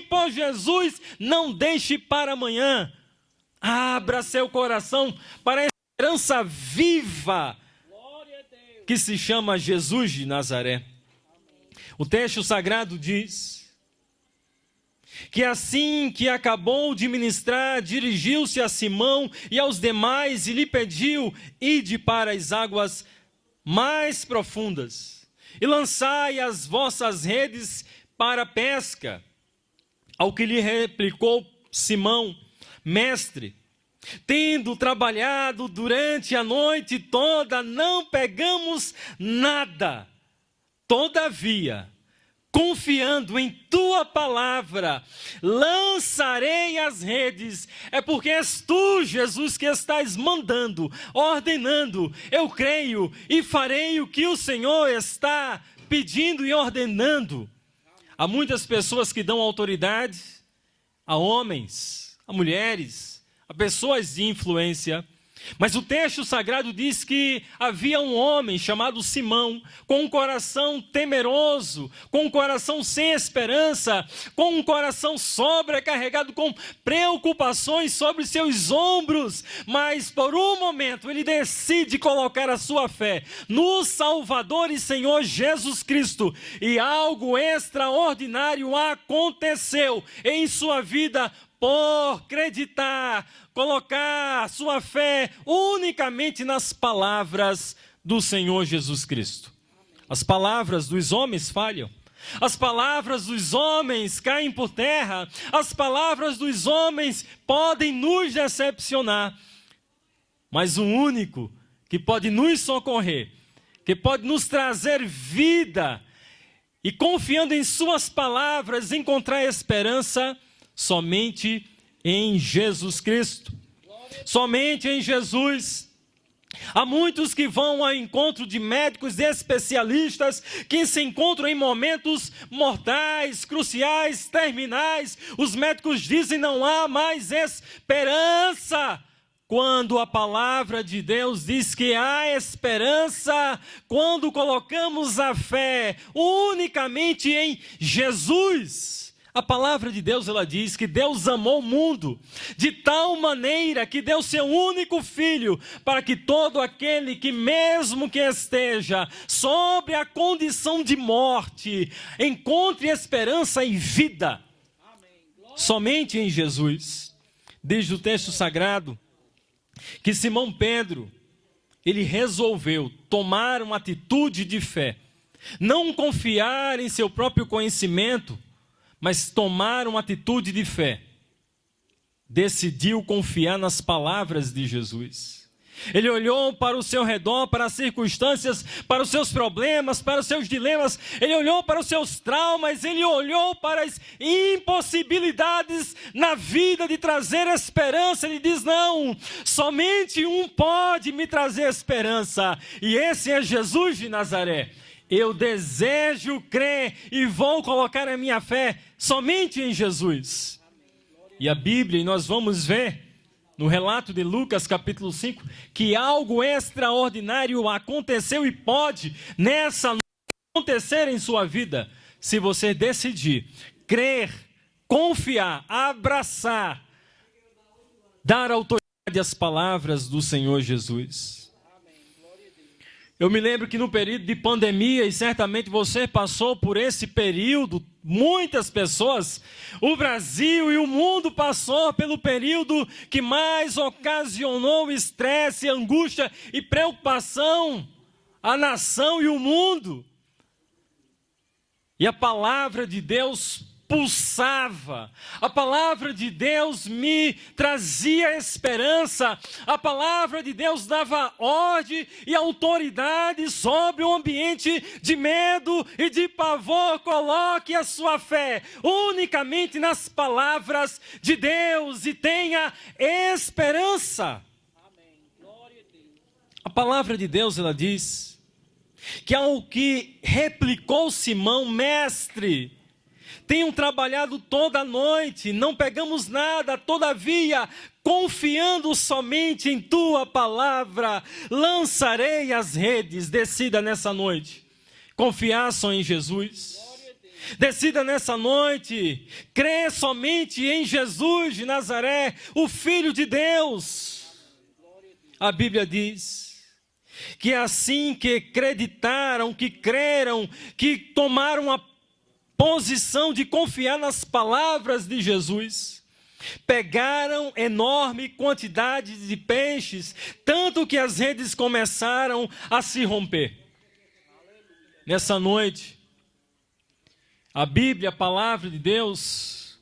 Amém por Jesus, não deixe para amanhã. Abra seu coração para a esperança viva que se chama Jesus de Nazaré. O texto sagrado diz que assim que acabou de ministrar, dirigiu-se a Simão e aos demais e lhe pediu: ide para as águas mais profundas e lançai as vossas redes para a pesca. Ao que lhe replicou Simão: mestre, tendo trabalhado durante a noite toda, não pegamos nada. Todavia, confiando em tua palavra, lançarei as redes. É porque és tu, Jesus, que estás mandando, ordenando. Eu creio e farei o que o Senhor está pedindo e ordenando. Há muitas pessoas que dão autoridade a homens, a mulheres, a pessoas de influência. Mas o texto sagrado diz que havia um homem chamado Simão, com um coração temeroso, com um coração sem esperança, com um coração sobrecarregado, com preocupações sobre seus ombros. Mas por um momento ele decide colocar a sua fé no Salvador e Senhor Jesus Cristo. E algo extraordinário aconteceu em sua vida por acreditar, colocar sua fé unicamente nas palavras do Senhor Jesus Cristo. As palavras dos homens falham, as palavras dos homens caem por terra, as palavras dos homens podem nos decepcionar, mas o único que pode nos socorrer, que pode nos trazer vida e, confiando em suas palavras, encontrar esperança, somente em Jesus Cristo, somente em Jesus. Há muitos que vão ao encontro de médicos especialistas que se encontram em momentos mortais, cruciais, terminais. Os médicos dizem: não há mais esperança. Quando a palavra de Deus diz que há esperança, quando colocamos a fé unicamente em Jesus. A palavra de Deus, ela diz que Deus amou o mundo de tal maneira que deu seu único filho, para que todo aquele que, mesmo que esteja sobre a condição de morte, encontre esperança e vida. Somente em Jesus. Diz o texto sagrado que Simão Pedro, ele resolveu tomar uma atitude de fé, não confiar em seu próprio conhecimento, mas tomar uma atitude de fé. Decidiu confiar nas palavras de Jesus. Ele olhou para o seu redor, para as circunstâncias, para os seus problemas, para os seus dilemas. Ele olhou para os seus traumas, ele olhou para as impossibilidades na vida de trazer esperança. Ele diz: não, somente um pode me trazer esperança, e esse é Jesus de Nazaré. Eu desejo crer e vou colocar a minha fé somente em Jesus. E a Bíblia, e nós vamos ver no relato de Lucas capítulo 5, que algo extraordinário aconteceu e pode nessa noite acontecer em sua vida, se você decidir crer, confiar, abraçar, dar autoridade às palavras do Senhor Jesus. Eu me lembro que no período de pandemia, e certamente você passou por esse período, muitas pessoas, o Brasil e o mundo passou pelo período que mais ocasionou estresse, angústia e preocupação à nação e o mundo. E a palavra de Deus pulsava, a palavra de Deus me trazia esperança, a palavra de Deus dava ordem e autoridade sobre um ambiente de medo e de pavor. Coloque a sua fé unicamente nas palavras de Deus e tenha esperança. A palavra de Deus, ela diz que ao que replicou Simão: mestre, tenho trabalhado toda a noite, não pegamos nada, todavia, confiando somente em tua palavra, lançarei as redes. Decida nessa noite confiar só em Jesus, Decida nessa noite crer somente em Jesus de Nazaré, o Filho de Deus. A Bíblia diz que assim que acreditaram, que creram, que tomaram a posição de confiar nas palavras de Jesus, pegaram enorme quantidade de peixes, tanto que as redes começaram a se romper. Nessa noite, a Bíblia, a palavra de Deus,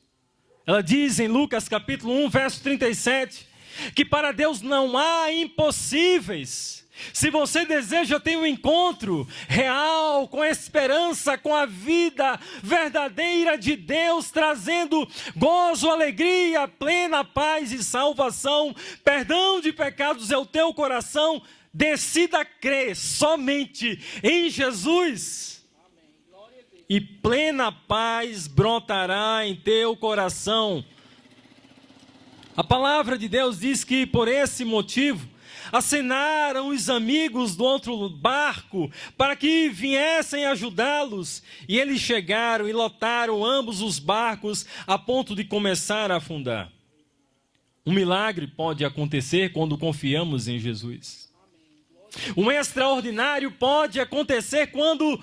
ela diz em Lucas capítulo 1, verso 37, que para Deus não há impossíveis. Se você deseja ter um encontro real, com a esperança, com a vida verdadeira de Deus, trazendo gozo, alegria, plena paz e salvação, perdão de pecados é o teu coração, decida crer somente em Jesus. E plena paz brotará em teu coração. A palavra de Deus diz que por esse motivo, acenaram os amigos do outro barco para que viessem ajudá-los. E eles chegaram e lotaram ambos os barcos a ponto de começar a afundar. Um milagre pode acontecer quando confiamos em Jesus. Um extraordinário pode acontecer quando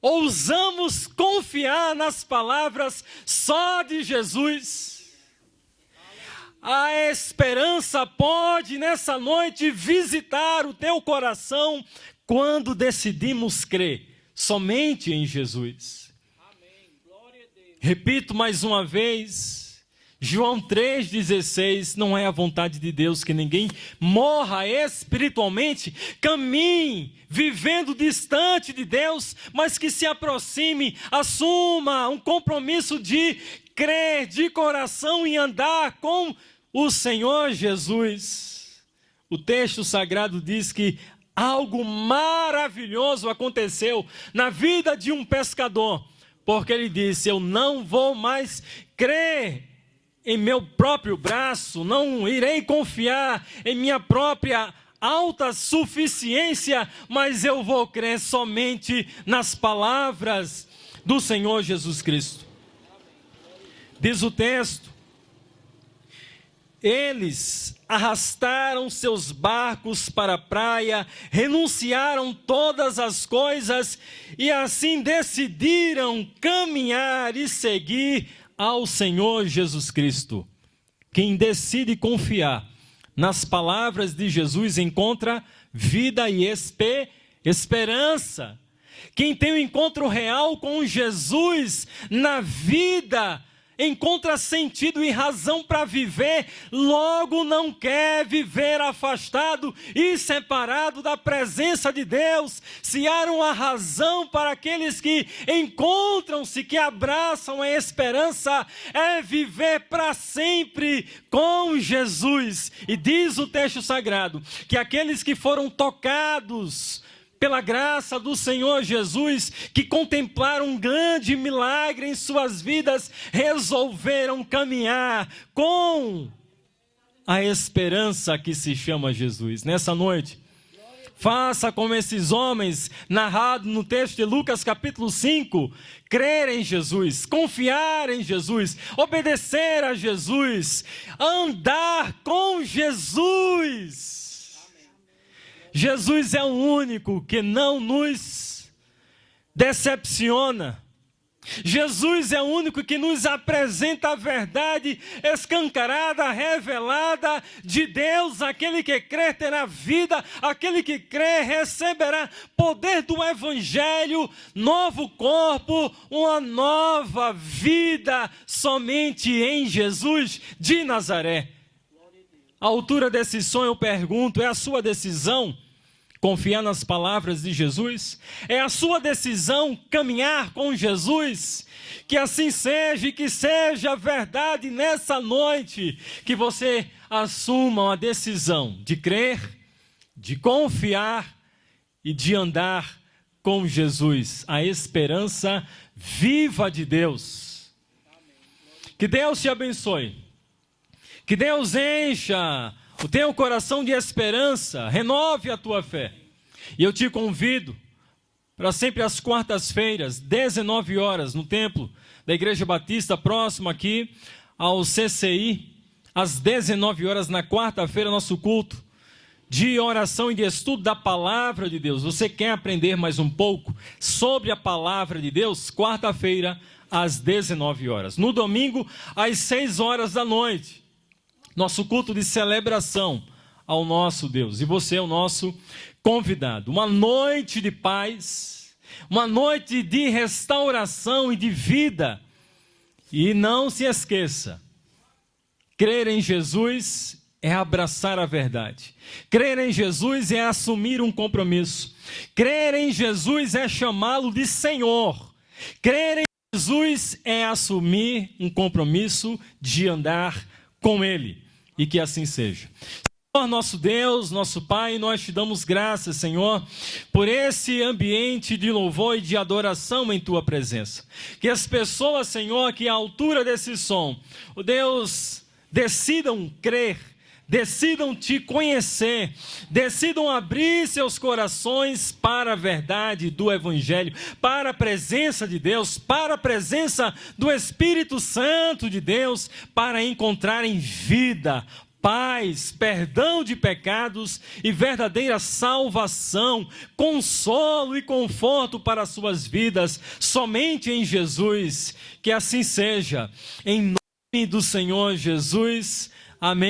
ousamos confiar nas palavras só de Jesus. A esperança pode nessa noite visitar o teu coração quando decidimos crer somente em Jesus. Amém. Glória a Deus. Repito mais uma vez, João 3,16, não é a vontade de Deus que ninguém morra espiritualmente, caminhe vivendo distante de Deus, mas que se aproxime, assuma um compromisso de crer de coração e andar com o Senhor Jesus. O texto sagrado diz que algo maravilhoso aconteceu na vida de um pescador, porque ele disse: eu não vou mais crer em meu próprio braço, não irei confiar em minha própria autossuficiência, mas eu vou crer somente nas palavras do Senhor Jesus Cristo. Diz o texto: eles arrastaram seus barcos para a praia, renunciaram todas as coisas e assim decidiram caminhar e seguir ao Senhor Jesus Cristo. Quem decide confiar nas palavras de Jesus encontra vida e esperança. Quem tem um encontro real com Jesus na vida encontra sentido e razão para viver, logo não quer viver afastado e separado da presença de Deus. Se há uma razão para aqueles que encontram-se, que abraçam a esperança, é viver para sempre com Jesus. E diz o texto sagrado que aqueles que foram tocados pela graça do Senhor Jesus, que contemplaram um grande milagre em suas vidas, resolveram caminhar com a esperança que se chama Jesus. Nessa noite, faça como esses homens, narrado no texto de Lucas capítulo 5, crer em Jesus, confiar em Jesus, obedecer a Jesus, andar com Jesus. Jesus é o único que não nos decepciona. Jesus é o único que nos apresenta a verdade escancarada, revelada de Deus. Aquele que crê terá vida, aquele que crê receberá poder do Evangelho, novo corpo, uma nova vida, somente em Jesus de Nazaré. À altura desse sonho eu pergunto, é a sua decisão confiar nas palavras de Jesus? É a sua decisão caminhar com Jesus? Que assim seja e que seja verdade nessa noite, que você assuma a decisão de crer, de confiar e de andar com Jesus, a esperança viva de Deus. Que Deus te abençoe. Que Deus encha o teu coração de esperança, renove a tua fé. E eu te convido para sempre às quartas-feiras, 19 horas, no templo da Igreja Batista, próximo aqui ao CCI, às 19 horas, na quarta-feira, nosso culto de oração e de estudo da Palavra de Deus. Você quer aprender mais um pouco sobre a Palavra de Deus? Quarta-feira, às 19 horas. No domingo, às 6 horas da noite, nosso culto de celebração ao nosso Deus. E você é o nosso convidado. Uma noite de paz, uma noite de restauração e de vida. E não se esqueça, crer em Jesus é abraçar a verdade. Crer em Jesus é assumir um compromisso. Crer em Jesus é chamá-lo de Senhor. Crer em Jesus é assumir um compromisso de andar com Ele. E que assim seja. Senhor, nosso Deus, nosso Pai, nós te damos graças, Senhor, por esse ambiente de louvor e de adoração em Tua presença. Que as pessoas, Senhor, que à altura desse som, o Deus, decidam crer, decidam te conhecer, decidam abrir seus corações para a verdade do Evangelho, para a presença de Deus, para a presença do Espírito Santo de Deus, para encontrarem vida, paz, perdão de pecados e verdadeira salvação, consolo e conforto para as suas vidas, somente em Jesus. Que assim seja, em nome do Senhor Jesus. Amém.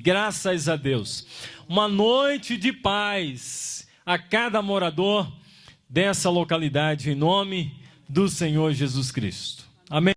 Graças a Deus. Uma noite de paz a cada morador dessa localidade, em nome do Senhor Jesus Cristo. Amém.